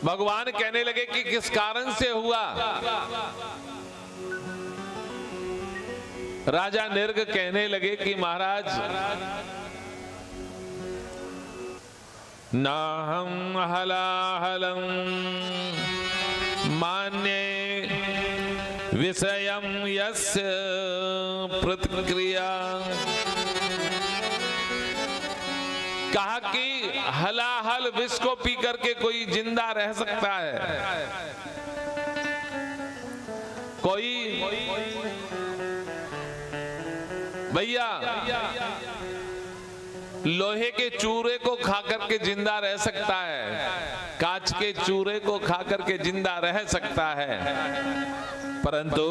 भगवान कहने लगे कि किस कारण से हुआ। राजा निर्ग कहने लगे कि महाराज, नाहं हलाहलं मान्ये विषयं यस्य प्रतिक्रिया। कहा कि हलाहल विष को पी करके कोई जिंदा रह सकता है? कोई भैया लोहे के चूरे को खा करके जिंदा रह सकता है, कांच के चूरे को खा करके जिंदा रह सकता है, परंतु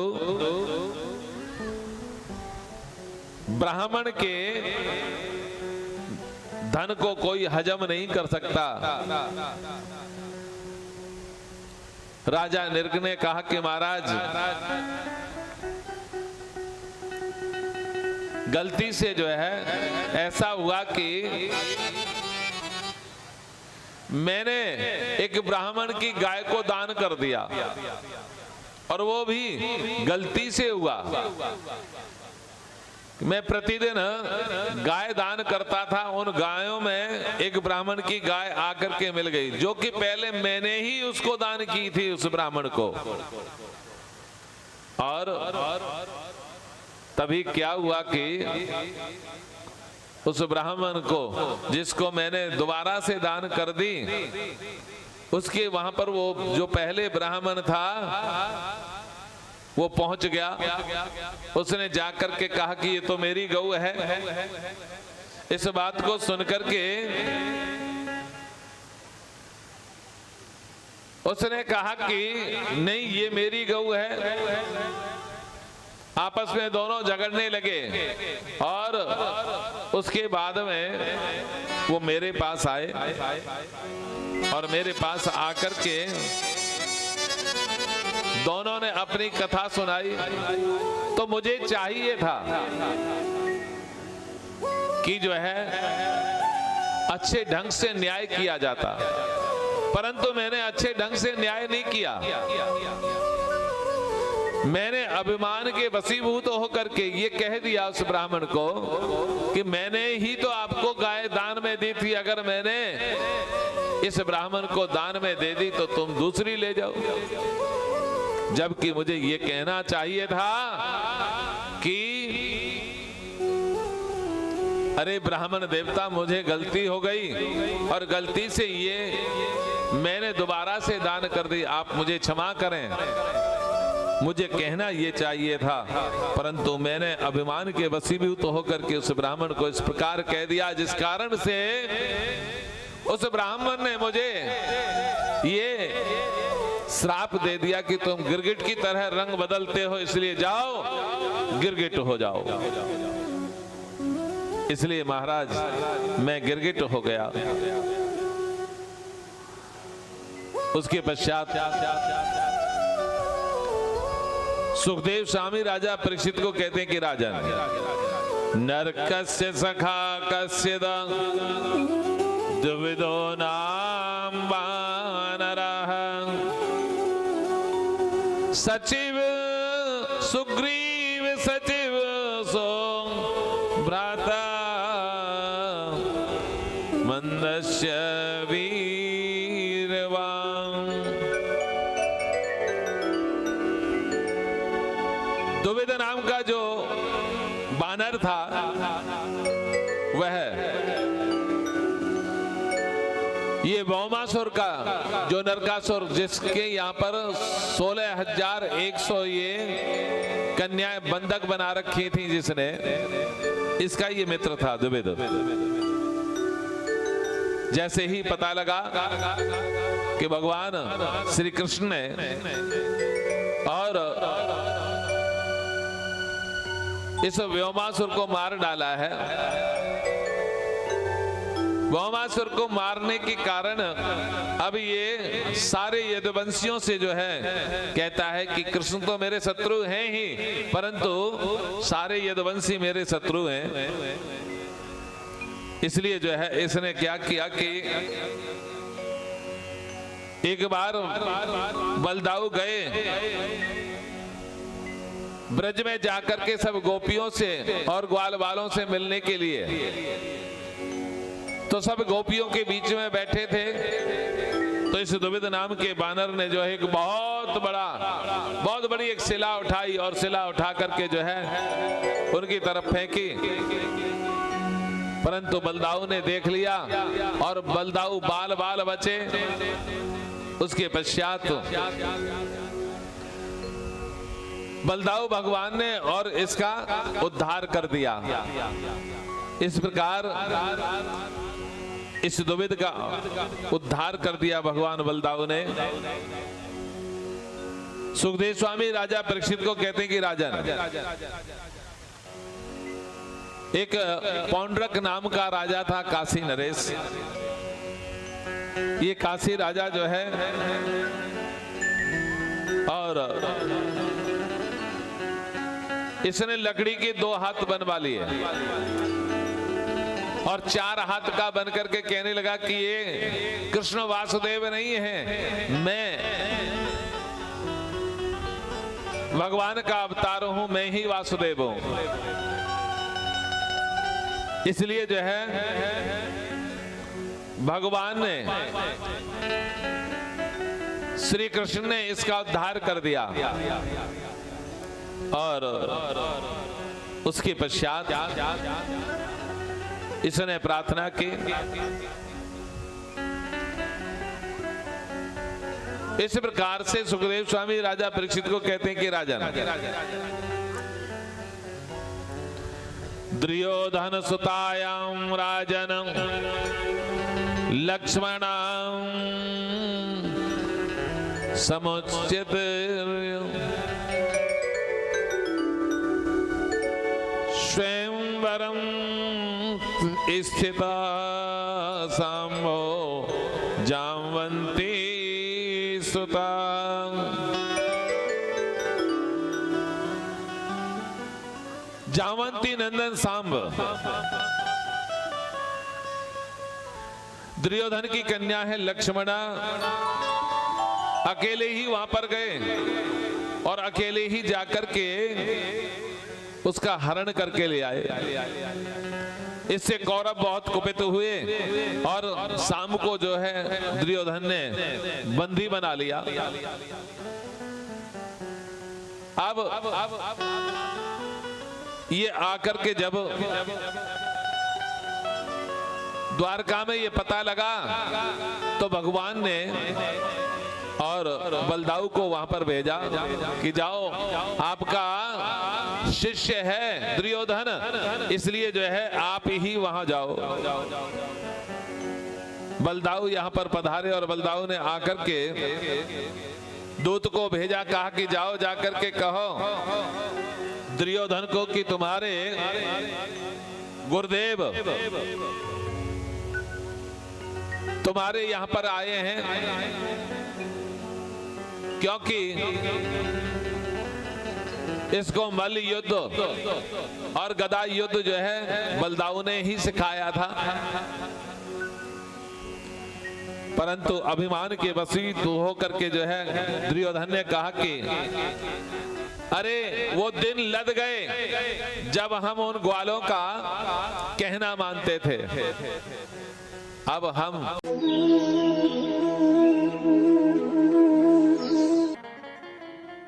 ब्राह्मण के धन को कोई हजम नहीं कर सकता। राजा निर्ग ने कहा कि महाराज, गलती से जो है ऐसा हुआ कि मैंने एक ब्राह्मण की गाय को दान कर दिया, और वो भी गलती से हुआ। मैं प्रतिदिन गाय दान करता था, उन गायों में एक ब्राह्मण की गाय आकर के मिल गई, जो कि पहले मैंने ही उसको दान की थी उस ब्राह्मण को। और तभी क्या हुआ कि उस ब्राह्मण को, जिसको मैंने दोबारा से दान कर दी, उसके वहां पर वो जो पहले ब्राह्मण था वो पहुंच गया। उसने जाकर के कहा कि ये तो मेरी गऊ है। इस बात को सुनकर के उसने कहा कि नहीं, ये मेरी गऊ है। आपस में दोनों झगड़ने लगे, और उसके बाद में वो मेरे पास आए, और मेरे पास आकर के दोनों ने अपनी कथा सुनाई। तो मुझे चाहिए था कि जो है अच्छे ढंग से न्याय किया जाता, परंतु मैंने अच्छे ढंग से न्याय नहीं किया। मैंने अभिमान के वशीभूत होकर के ये कह दिया उस ब्राह्मण को कि मैंने ही तो आपको गाय दान में दी थी, अगर मैंने इस ब्राह्मण को दान में दे दी तो तुम दूसरी ले जाओ। जबकि मुझे ये कहना चाहिए था कि अरे ब्राह्मण देवता, मुझे गलती हो गई, और गलती से ये मैंने दोबारा से दान कर दी, आप मुझे क्षमा करें। मुझे कहना ये चाहिए था, परंतु मैंने अभिमान के वशीभूत होकर के उस ब्राह्मण को इस प्रकार कह दिया, जिस कारण से उस ब्राह्मण ने मुझे ये श्राप दे दिया कि तुम गिरगिट की तरह रंग बदलते हो, इसलिए जाओ गिरगिट हो जाओ। इसलिए महाराज मैं गिरगिट हो गया। उसके पश्चात सुखदेव स्वामी राजा परीक्षित को कहते हैं कि राजन, नरकस्य सखा कस्य द्विविदो नाम वानरः सचिव सुग्रीव सचिव सो भ्राता मंदस्य वीरवान। द्विविद नाम का जो बानर था वह ये भौमासुर का जो नरकासुर, जिसके यहाँ पर 16,100 ये कन्याएं बंधक बना रखी थी, जिसने, इसका ये मित्र था द्विविद। जैसे ही पता लगा कि भगवान श्री कृष्ण ने और इस व्योमासुर को मार डाला है, भौमासुर को मारने के कारण अब ये सारे यदुवंशियों से जो है कहता है कि कृष्ण तो मेरे शत्रु हैं ही, परंतु सारे यदुवंशी मेरे शत्रु हैं। इसलिए जो है इसने क्या किया कि एक बार बलदाऊ गए ब्रज में जाकर के सब गोपियों से और ग्वाल वालों से मिलने के लिए। तो सब गोपियों के बीच में बैठे थे, तो इस दुविध नाम के बानर ने जो है एक बहुत बड़ी एक शिला उठाई और शिला उठा करके जो है उनकी तरफ फेंकी। परंतु बलदाऊ ने देख लिया और बलदाऊ बाल बाल बचे। उसके पश्चात बलदाऊ भगवान ने और इसका उद्धार कर दिया। इस प्रकार इस दुविध का उद्धार कर दिया भगवान बलदाऊ ने। सुखदेव स्वामी राजा परीक्षित को कहते हैं कि राजन, एक पौंड्रक नाम का राजा था, काशी नरेश। ये काशी राजा जो है और इसने लकड़ी के 2 हाथ बनवा लिए और 4 हाथ का बन करके कहने लगा कि ये कृष्ण वासुदेव नहीं है, मैं भगवान का अवतार हूं, मैं ही वासुदेव हूं। इसलिए जो है भगवान ने श्री कृष्ण ने इसका उद्धार कर दिया और उसके पश्चात इसने प्रार्थना की। इस प्रकार से सुखदेव स्वामी राजा परीक्षित को कहते हैं कि राजन, दुर्योधन सुतायां राजन लक्ष्मणां समुचित स्वयंवरं स्थिता सांबो जामवंती सुता। जामवंती नंदन सांब दुर्योधन की कन्या है लक्ष्मणा। अकेले ही वहां पर गए और अकेले ही जाकर के उसका हरण करके ले आए। इससे कौरव बहुत कुपित हुए और शाम को जो है दुर्योधन ने बंदी बना लिया। अब ये आकर के जब द्वारका में ये पता लगा तो भगवान ने और बलदाऊ को वहां पर भेजा कि जाओ, आपका शिष्य है दुर्योधन, इसलिए जो है आप ही वहां जाओ। बलदाऊ यहां पर पधारे और बलदाऊ ने आकर के दूत को भेजा, कहा कि जाओ जाकर के कहो दुर्योधन को कि तुम्हारे गुरुदेव तुम्हारे यहां पर आए हैं, क्योंकि इसको मल्ल युद्ध और गदा युद्ध जो है बलदाऊ ने ही सिखाया था। परंतु अभिमान के वशीभूत होकर के जो है दुर्योधन ने कहा कि अरे वो दिन लद गए जब हम उन ग्वालों का कहना मानते थे, अब हम